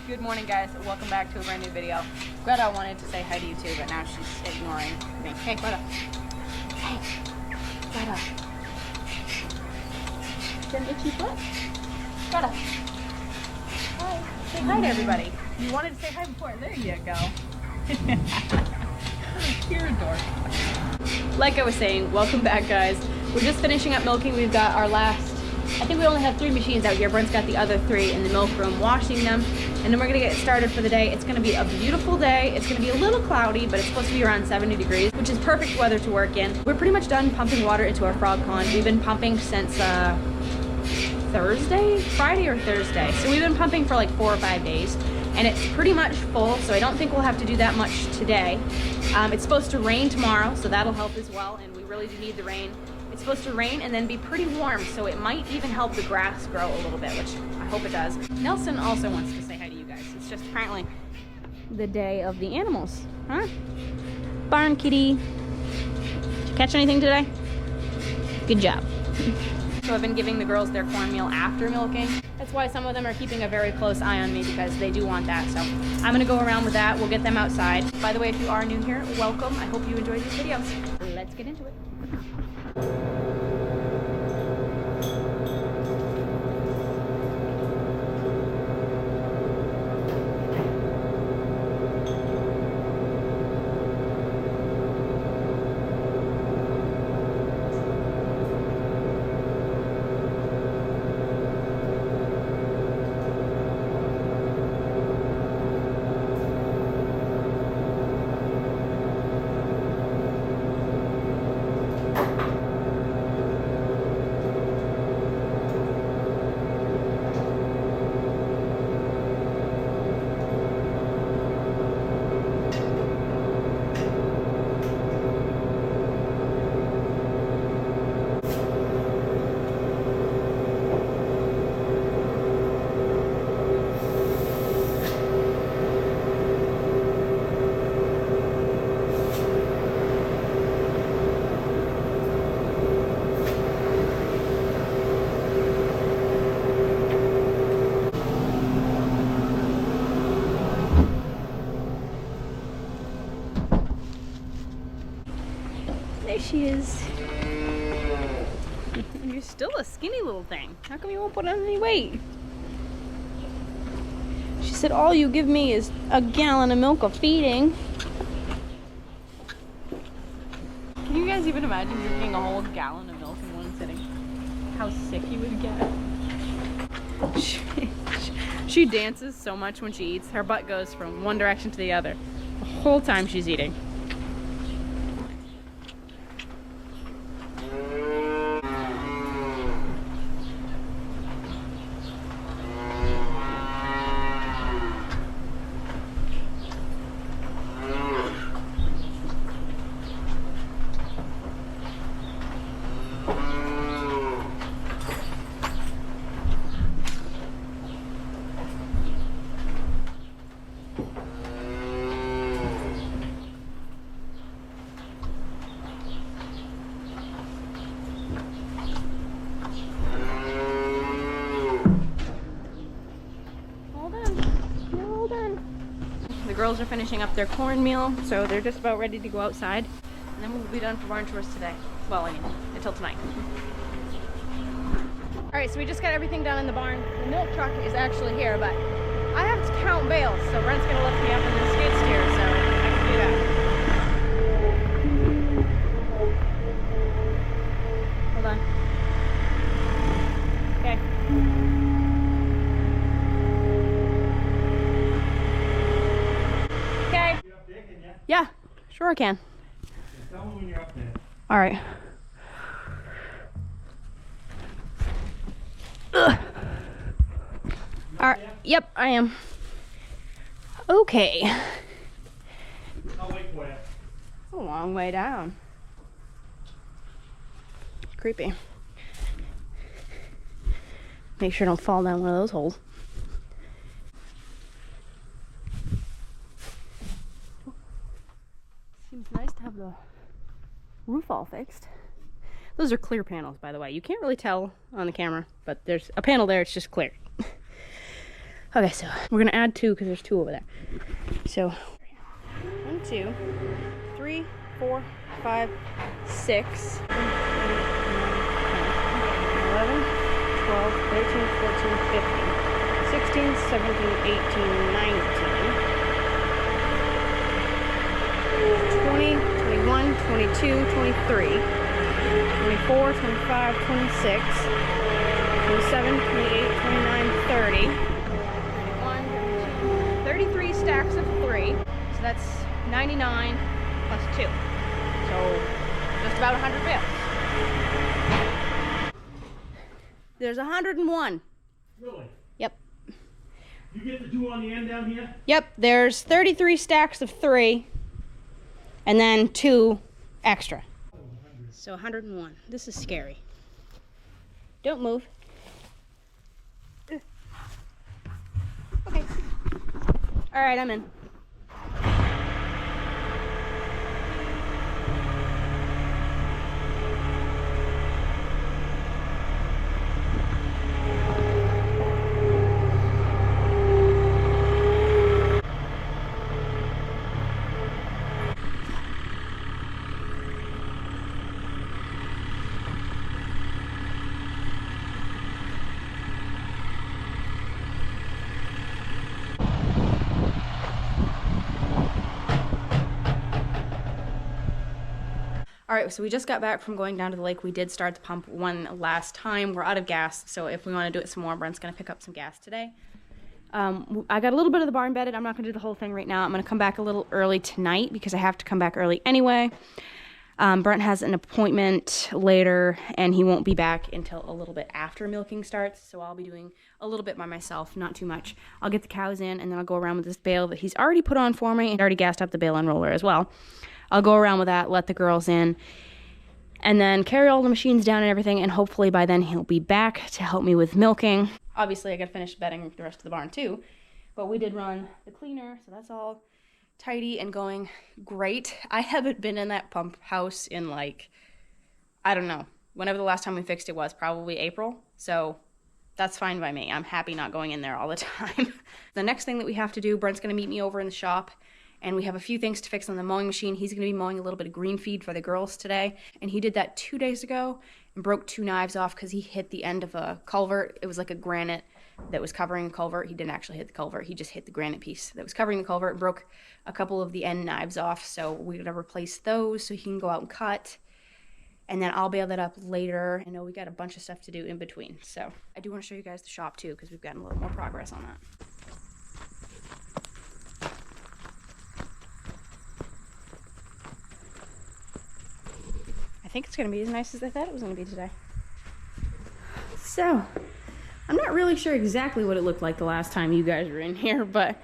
Good morning, guys. Welcome back to a brand new video. Greta wanted to say hi to you too, but now she's ignoring me. Hey, Greta. Hey, Greta. Get an itchy foot? Greta. Hi. Say hi to everybody. You wanted to say hi before. There you go. You're a dork. Like I was saying, welcome back, guys. We're just finishing up milking. We've got our last, I think we only have 3 machines out here. Brent's got the other 3 in the milk room washing them. And then we're gonna get started for the day. It's gonna be a beautiful day. It's gonna be a little cloudy, but it's supposed to be around 70 degrees, which is perfect weather to work in. We're pretty much done pumping water into our frog pond. We've been pumping since Friday or Thursday. So we've been pumping for like 4 or 5 days. And it's pretty much full, so I don't think we'll have to do that much today. It's supposed to rain tomorrow, so that'll help as well, and we really do need the rain. It's supposed to rain and then be pretty warm, so it might even help the grass grow a little bit, which I hope it does. Nelson also wants to say hi to you guys. It's just apparently the day of the animals, huh? Barn kitty. Did you catch anything today? Good job. So I've been giving the girls their cornmeal after milking. That's why some of them are keeping a very close eye on me, because they do want that. So I'm gonna go around with that. We'll get them outside. By the way, if you are new here, welcome. I hope you enjoyed these videos. Let's get into it. There she is. You're still a skinny little thing. How come you won't put on any weight? She said, all you give me is a gallon of milk of feeding. Can you guys even imagine drinking a whole gallon of milk in one sitting? How sick you would get. She dances so much when she eats. Her butt goes from one direction to the other the whole time she's eating. The girls are finishing up their cornmeal, so they're just about ready to go outside. And then we'll be done for barn chores today. Well, I mean, until tonight. Alright, so we just got everything done in the barn. The milk truck is actually here, but I have to count bales, so Brent's gonna lift me up in the skid steer, so I can do that. Hold on. Okay. Yeah, sure I can. Tell me when you're up there. All right. All right. Yep, I am. Okay. I'll wait for you. A long way down. Creepy. Make sure I don't fall down one of those holes. Seems nice to have the roof all fixed. Those are clear panels, by the way. You can't really tell on the camera, but there's a panel there, it's just clear. Okay, so we're gonna add 2 because there's 2 over there. So 1, 2, 3, 4, 5, 6, 7, 8, 9, 10, 11, 12, 13, 14, 15, 16, 17, 18, 19, 20, 21, 22, 23, 24, 25, 26, 27, 28, 29, 30, 31, 32, 33 stacks of 3. So that's 99 plus 2. So just about 100 bales. There's 101. Really? Yep. You get the 2 on the end down here? Yep, there's 33 stacks of 3 and then 2 extra. So 101. This is scary. Don't move. Okay. All right, I'm in. All right, so we just got back from going down to the lake. We did start the pump one last time. We're out of gas, so if we want to do it some more, Brent's going to pick up some gas today. I got a little bit of the barn bedded. I'm not going to do the whole thing right now. I'm going to come back a little early tonight because I have to come back early anyway. Brent has an appointment later, and he won't be back until a little bit after milking starts, so I'll be doing a little bit by myself, not too much. I'll get the cows in, and then I'll go around with this bale that he's already put on for me and already gassed up the bale unroller as well. I'll go around with that, let the girls in, and then carry all the machines down and everything, and hopefully by then he'll be back to help me with milking. Obviously, I gotta finish bedding the rest of the barn too, but we did run the cleaner, so that's all tidy and going great. I haven't been in that pump house in like, I don't know, whenever the last time we fixed it was, probably April, so that's fine by me. I'm happy not going in there all the time. The next thing that we have to do, Brent's gonna meet me over in the shop, and we have a few things to fix on the mowing machine. He's going to be mowing a little bit of green feed for the girls today. And he did that 2 days ago and broke 2 knives off because he hit the end of a culvert. It was like a granite that was covering a culvert. He didn't actually hit the culvert. He just hit the granite piece that was covering the culvert and broke a couple of the end knives off. So we're going to replace those so he can go out and cut. And then I'll bail that up later. I know we got a bunch of stuff to do in between. So I do want to show you guys the shop too because we've gotten a little more progress on that. I think it's going to be as nice as I thought it was going to be today. So, I'm not really sure exactly what it looked like the last time you guys were in here, but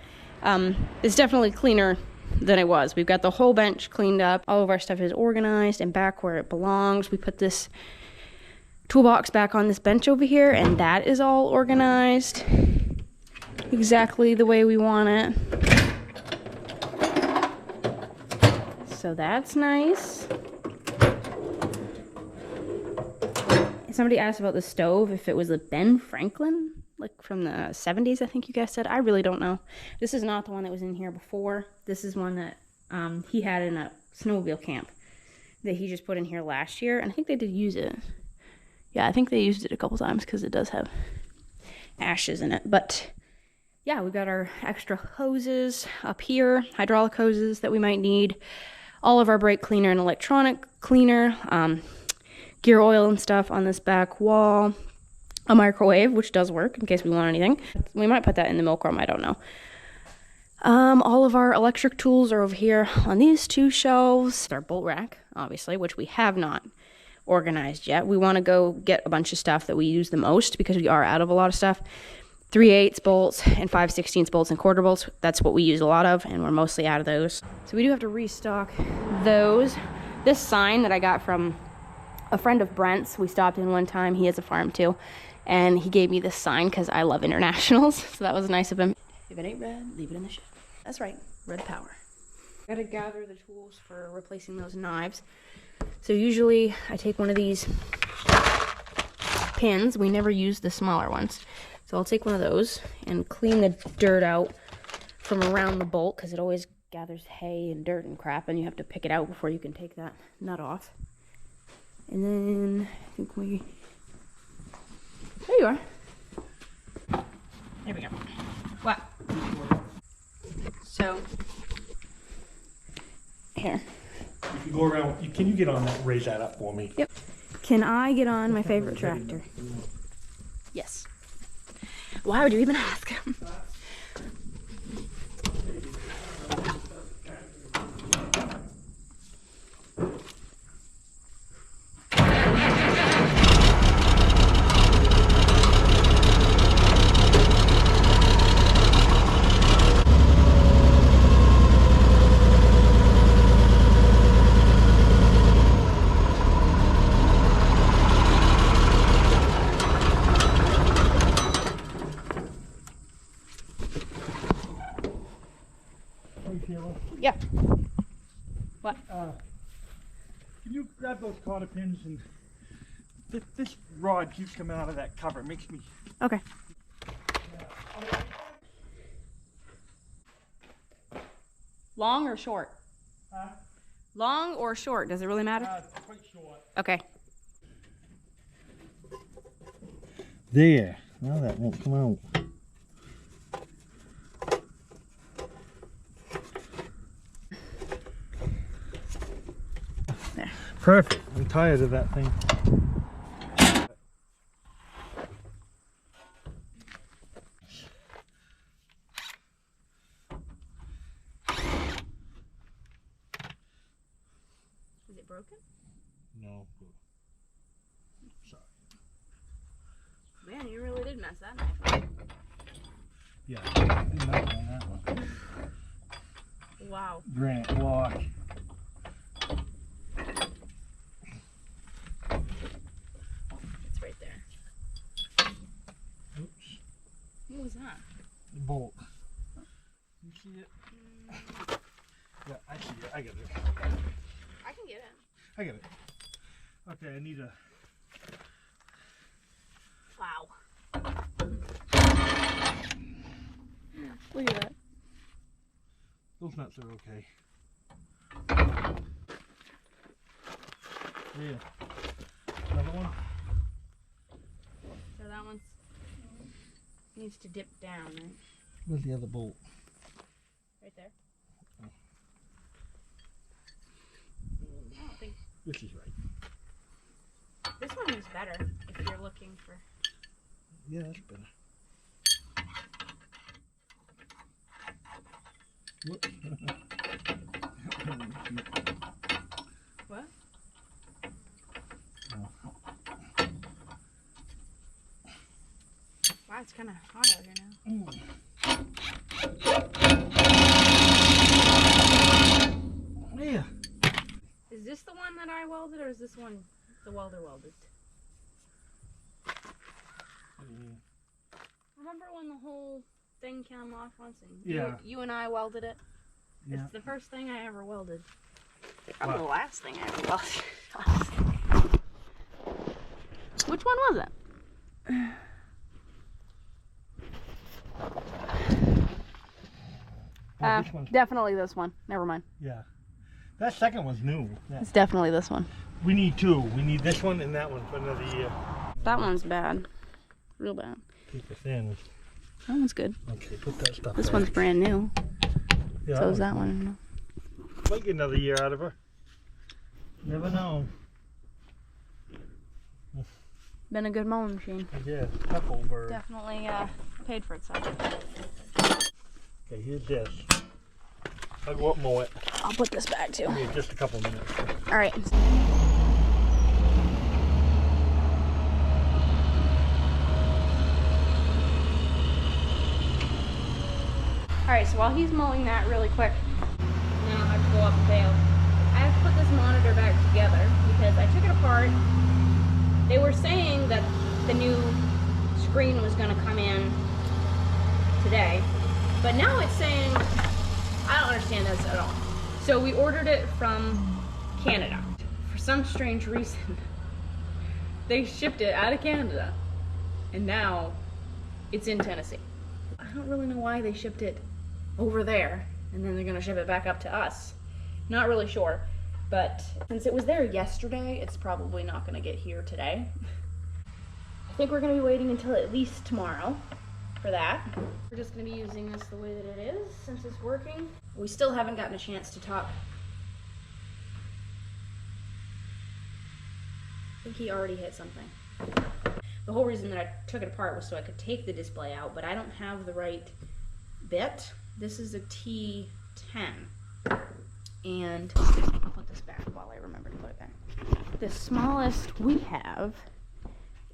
it's definitely cleaner than it was. We've got the whole bench cleaned up. All of our stuff is organized and back where it belongs. We put this toolbox back on this bench over here, and that is all organized exactly the way we want it. So that's nice. Somebody asked about the stove, if it was a Ben Franklin, like from the 70s, I think you guys said. I really don't know. This is not the one that was in here before. This is one that he had in a snowmobile camp that he just put in here last year. And I think they did use it. Yeah, I think they used it a couple times because it does have ashes in it. But yeah, we've got our extra hoses up here, hydraulic hoses that we might need. All of our brake cleaner and electronic cleaner. Gear oil and stuff on this back wall. A microwave, which does work in case we want anything. We might put that in the milk room, I don't know. All of our electric tools are over here on these 2 shelves. Our bolt rack, obviously, which we have not organized yet. We want to go get a bunch of stuff that we use the most because we are out of a lot of stuff. 3/8 bolts and 5/16 bolts and quarter bolts. That's what we use a lot of, and we're mostly out of those. So we do have to restock those. This sign that I got from a friend of Brent's, we stopped in one time, he has a farm too, and he gave me this sign because I love internationals, so that was nice of him. If it ain't red, leave it in the shed. That's right, red power. Gotta gather the tools for replacing those knives. So usually I take one of these pins, we never use the smaller ones. So I'll take one of those and clean the dirt out from around the bolt, because it always gathers hay and dirt and crap, and you have to pick it out before you can take that nut off. And then I think there you are. There we go. What? So here. You can go around. Can you get on that? Raise that up for me. Yep. Can I get on my favorite tractor? Yes. Why would you even ask? Yeah. What? Can you grab those cotter pins and this rod keeps coming out of that cover. It makes me. Okay. Long or short? Long or short? Does it really matter? Quite short. Okay. There. Now that won't come out. There. Perfect. I'm tired of that thing. Is it broken? No. Sorry. Man, you really did mess that knife up. Yeah. Not on that one. Wow. Granite block. It's right there. Oops. What was that? The bolt. You see it? Yeah, I see it. I got it. I can get it. I got it. Okay, I need a. Wow. Look at that. Those nuts are okay. Yeah. Another one? So that one needs to dip down, right? Where's the other bolt? Right there. I don't think This is right. this one is better if you're looking for. Yeah, that's better. Whoops. What? Wow, it's kind of hot out here now. Yeah. Is this the one that I welded, or is this one the welder welded? Remember when the whole thing came off once and Yeah. you and I welded it? Yeah. It's the first thing I ever welded. Wow. The last thing I ever welded. Which one was it? This one's, Definitely this one. Never mind. yeah. That second one's new. Yeah. It's definitely this one. We need two. We need this one and that one for another year. That one's bad. Real bad. Keep it thin. That one's good. Okay, put that stuff This back. one's brand new. Yeah, So is that one. Might get another year out of her. Never know. Been a good mowing machine. Yeah, couple bird. Definitely paid for itself. Okay, here's this. I'll go up and mow it. I'll put this back too. Give me just a couple minutes. All right. All right, so while he's mowing that really quick, now I have to go up and bail. I have to put this monitor back together because I took it apart. They were saying that the new screen was going to come in today, but now it's saying, I don't understand this at all. So we ordered it from Canada. For some strange reason, they shipped it out of Canada, and now It's in Tennessee. I don't really know why they shipped it over there and then they're gonna ship it back up to us. Not really sure, but since it was there yesterday, it's probably not gonna get here today. I think we're gonna be waiting until at least tomorrow for that. We're just gonna be using this the way that it is since it's working. We still haven't gotten a chance to talk. I think he already hit something. The whole reason that I took it apart was so I could take the display out, but I don't have the right bit. This is a T10. And I'll put this back while I remember to put it back. The smallest we have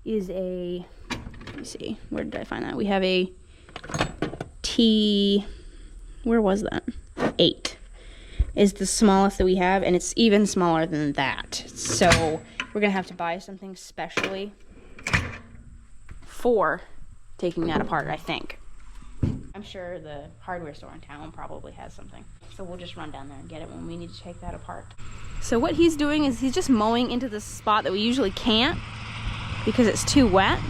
is a, let me see, where did I find that? We have a T, where was that? 8 is the smallest that we have, and it's even smaller than that. So we're gonna have to buy something specially for taking that apart, I think. I'm sure the hardware store in town probably has something. So we'll just run down there and get it when we need to take that apart. So what he's doing is he's just mowing into the spot that we usually can't because it's too wet.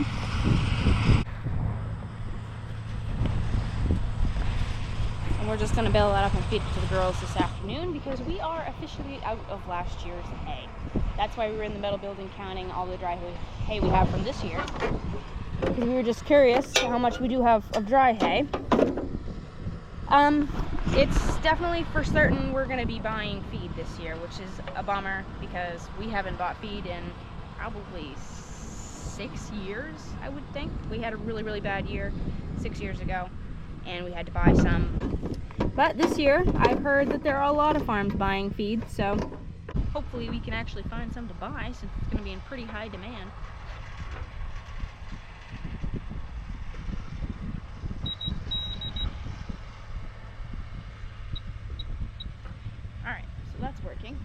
And we're just gonna bale that up and feed it to the girls this afternoon because we are officially out of last year's hay. That's why we were in the metal building counting all the dry hay we have from this year. Because we were just curious how much we do have of dry hay. It's definitely for certain we're going to be buying feed this year, which is a bummer because we haven't bought feed in probably 6 years, I would think. We had a really, really bad year 6 years ago, and we had to buy some. But this year, I've heard that there are a lot of farms buying feed, so hopefully we can actually find some to buy since it's going to be in pretty high demand. Alright, so that's working.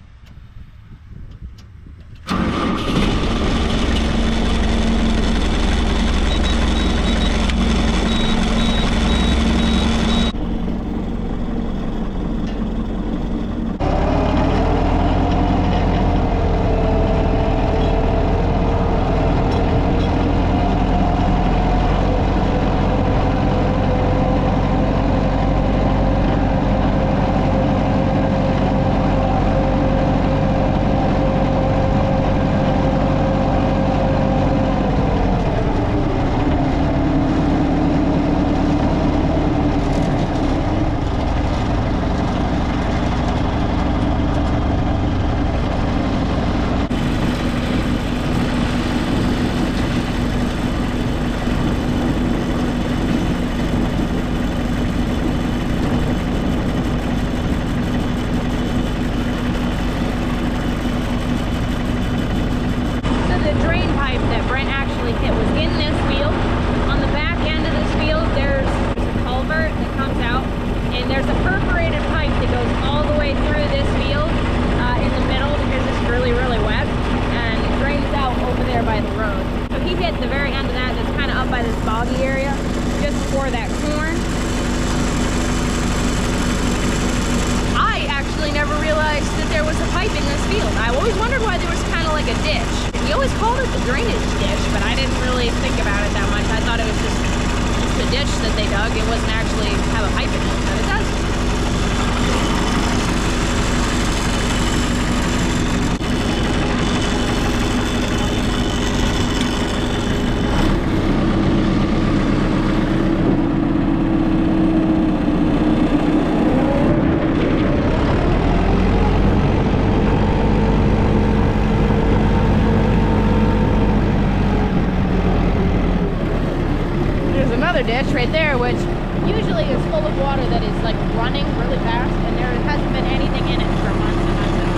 Ditch right there, which usually is full of water that is like running really fast, and there hasn't been anything in it for months and months and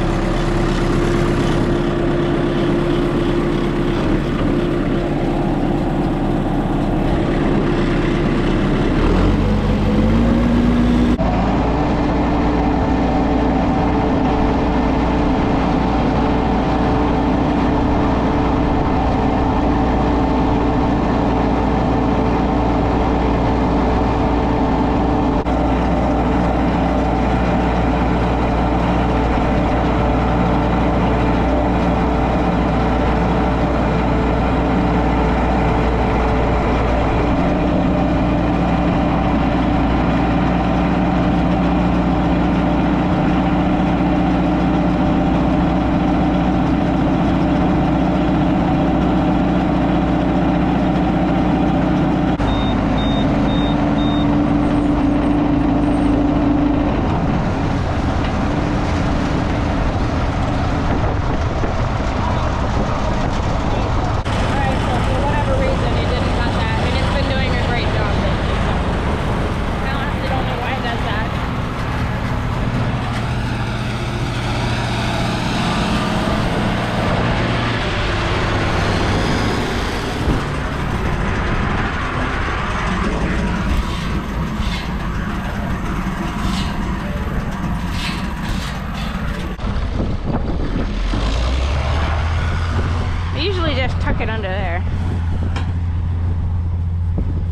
it under there.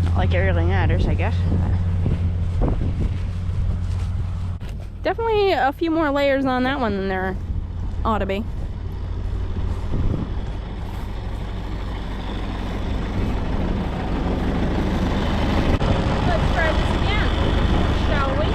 Not like it really matters, I guess. But definitely a few more layers on that one than there ought to be. Let's try this again, shall we?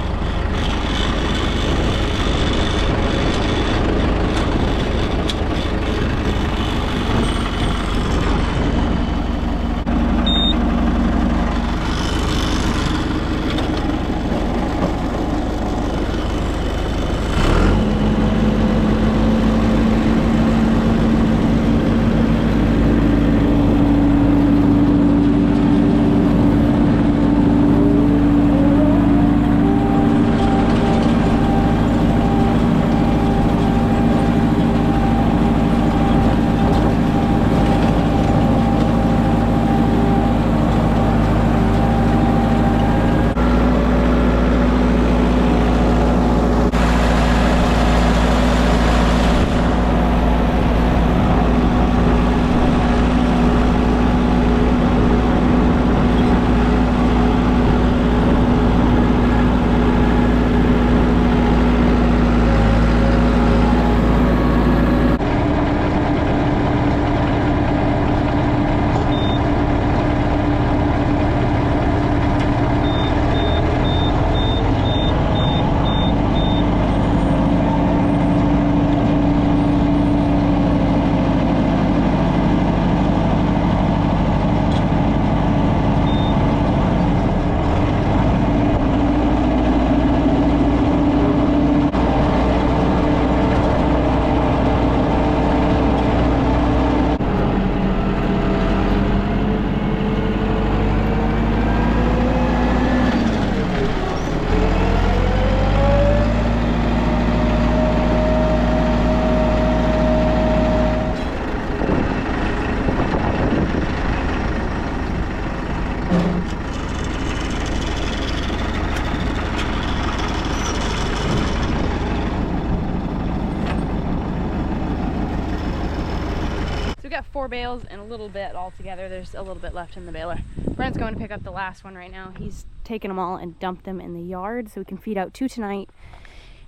We got 4 bales and a little bit all together. There's a little bit left in the baler. Brent's going to pick up the last one right now. He's taken them all and dumped them in the yard so we can feed out 2 tonight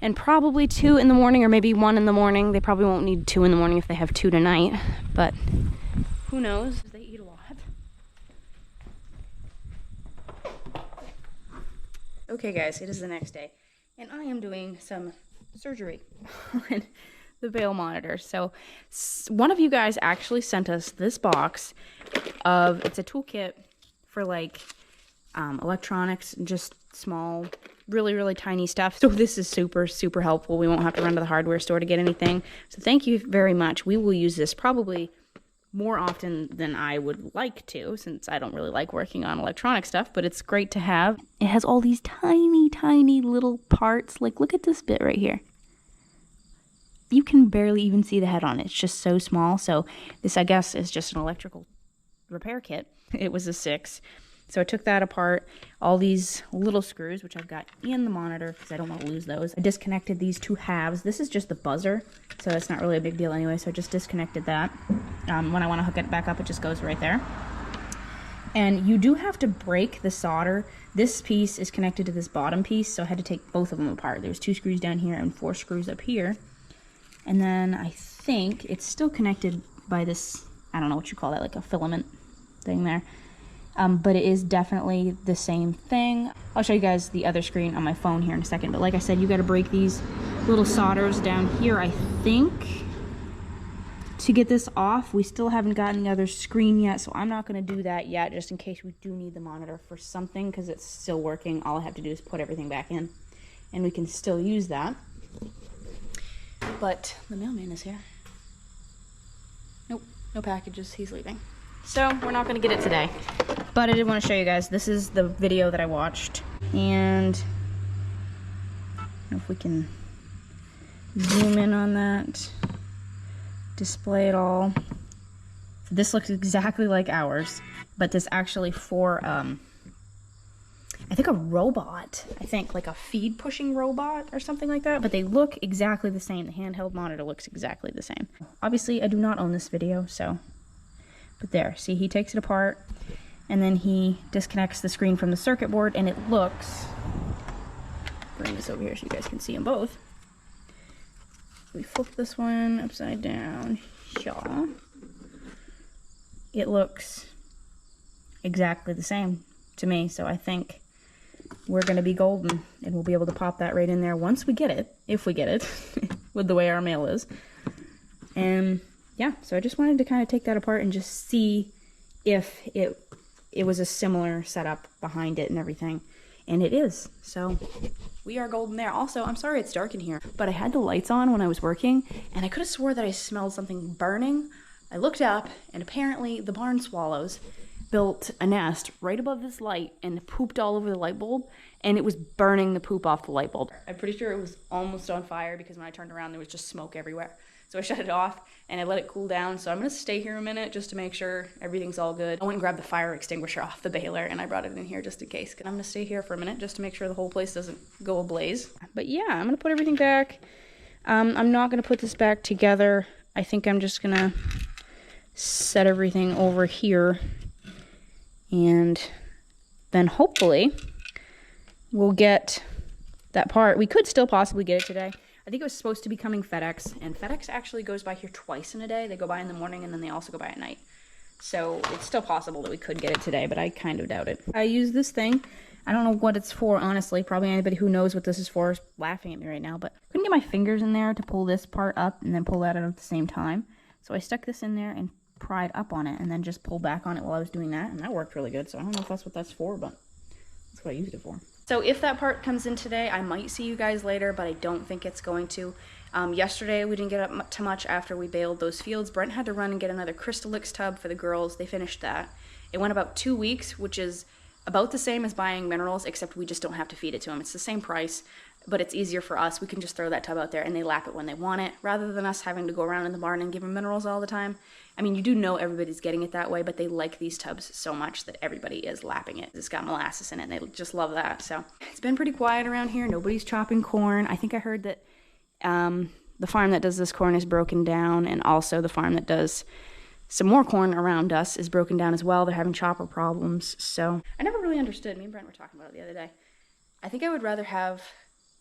and probably 2 in the morning, or maybe 1 in the morning. They probably won't need 2 in the morning if they have 2 tonight, but who knows? They eat a lot. Okay guys, it is the next day and I am doing some surgery on the bale monitor. So one of you guys actually sent us this box of, it's a toolkit for like electronics, just small, really tiny stuff. So this is super helpful. We won't have to run to the hardware store to get anything. So thank you very much. We will use this probably more often than I would like to, since I don't really like working on electronic stuff, but it's great to have. It has all these tiny little parts. Like, look at this bit right here. You can barely even see the head on it. It's just so small. So this, I guess, is just an electrical repair kit. It was a 6. So I took that apart. All these little screws, which I've got in the monitor because I don't want to lose those. I disconnected these 2 halves. This is just the buzzer, so it's not really a big deal anyway. So I just disconnected that. When I want to hook it back up, it just goes right there. And you do have to break the solder. This piece is connected to this bottom piece, so I had to take both of them apart. There's 2 screws down here and 4 screws up here. And then I think it's still connected by this, I don't know what you call that, like a filament thing there. But it is definitely the same thing. I'll show you guys the other screen on my phone here in a second. But like I said, you got to break these little solders down here, I think, to get this off. We still haven't gotten the other screen yet, so I'm not going to do that yet, just in case we do need the monitor for something, because it's still working. All I have to do is put everything back in, and we can still use that. But the mailman is here. Nope, no packages. He's leaving. So we're not going to get it today. But I did want to show you guys. This is the video that I watched. And I don't know if we can zoom in on that. Display it all. This looks exactly like ours. But this actually for, I think a robot. I think like a feed pushing robot or something like that. But they look exactly the same. The handheld monitor looks exactly the same. Obviously, I do not own this video, so But there, see, he takes it apart and then he disconnects the screen from the circuit board, and it looks, bring this over here so you guys can see them both. We flip this one upside down, yeah. It looks exactly the same to me, so I think we're gonna be golden, and we'll be able to pop that right in there once we get it, if we get it, with the way our mail is. And yeah, so I just wanted to kind of take that apart and just see if it was a similar setup behind it and everything. And it is. So we are golden there. Also, I'm sorry it's dark in here, but I had the lights on when I was working, and I could have swore that I smelled something burning. I looked up, and apparently the barn swallows built a nest right above this light and pooped all over the light bulb, and it was burning the poop off the light bulb. I'm pretty sure it was almost on fire because when I turned around there was just smoke everywhere. So I shut it off and I let it cool down. So I'm gonna stay here a minute just to make sure everything's all good. I went and grabbed the fire extinguisher off the baler and I brought it in here just in case. I'm gonna stay here for a minute just to make sure the whole place doesn't go ablaze. But yeah, I'm gonna put everything back. I'm not gonna put this back together. I think I'm just gonna set everything over here, and then hopefully we'll get that part. We could still possibly get it today. I think it was supposed to be coming FedEx, and FedEx actually goes by here twice in a day. They go by in the morning and then they also go by at night. So it's still possible that we could get it today, but I kind of doubt it. I use this thing. I don't know what it's for, honestly. Probably anybody who knows what this is for is laughing at me right now, but I couldn't get my fingers in there to pull this part up and then pull that out at the same time. So I stuck this in there and pried up on it and then just pulled back on it while I was doing that, and that worked really good. So I don't know if that's what that's for, but that's what I used it for. So if that part comes in today, I might see you guys later, but I don't think it's going to. Yesterday we didn't get up to much after we baled those fields. Brent had to run and get another Crystalix tub for the girls. They finished that. It went about 2 weeks, which is about the same as buying minerals, except we just don't have to feed it to them. It's the same price, but it's easier for us. We can just throw that tub out there and they lap it when they want it, rather than us having to go around in the barn and give them minerals all the time. I mean, you do know everybody's getting it that way, but they like these tubs so much that everybody is lapping it. It's got molasses in it, and they just love that. So it's been pretty quiet around here. Nobody's chopping corn. I think I heard that the farm that does this corn is broken down, and also the farm that does some more corn around us is broken down as well. They're having chopper problems. So I never really understood. Me and Brent were talking about it the other day. I think I would rather have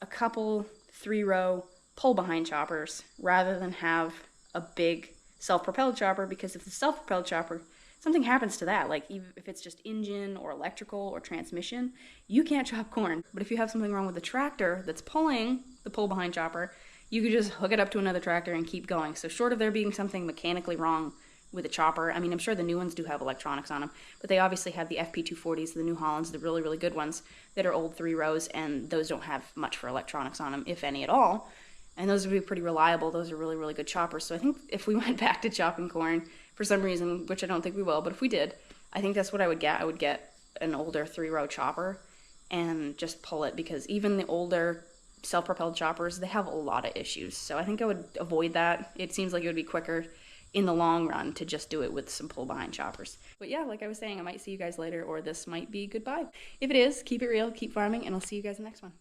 a couple 3-row pull-behind choppers rather than have a big self-propelled chopper, because if the self-propelled chopper, something happens to that, like even if it's just engine or electrical or transmission, you can't chop corn. But if you have something wrong with the tractor that's pulling the pull-behind chopper, you could just hook it up to another tractor and keep going. So short of there being something mechanically wrong with a chopper, I mean, I'm sure the new ones do have electronics on them, but they obviously have the FP240s, the New Hollands, the really, really good ones that are old 3 rows, and those don't have much for electronics on them, if any at all. And those would be pretty reliable. Those are really, really good choppers. So I think if we went back to chopping corn for some reason, which I don't think we will, but if we did, I think that's what I would get. I would get an older 3-row chopper and just pull it, because even the older self-propelled choppers, they have a lot of issues. So I think I would avoid that. It seems like it would be quicker in the long run to just do it with some pull-behind choppers. But yeah, like I was saying, I might see you guys later, or this might be goodbye. If it is, keep it real, keep farming, and I'll see you guys in the next one.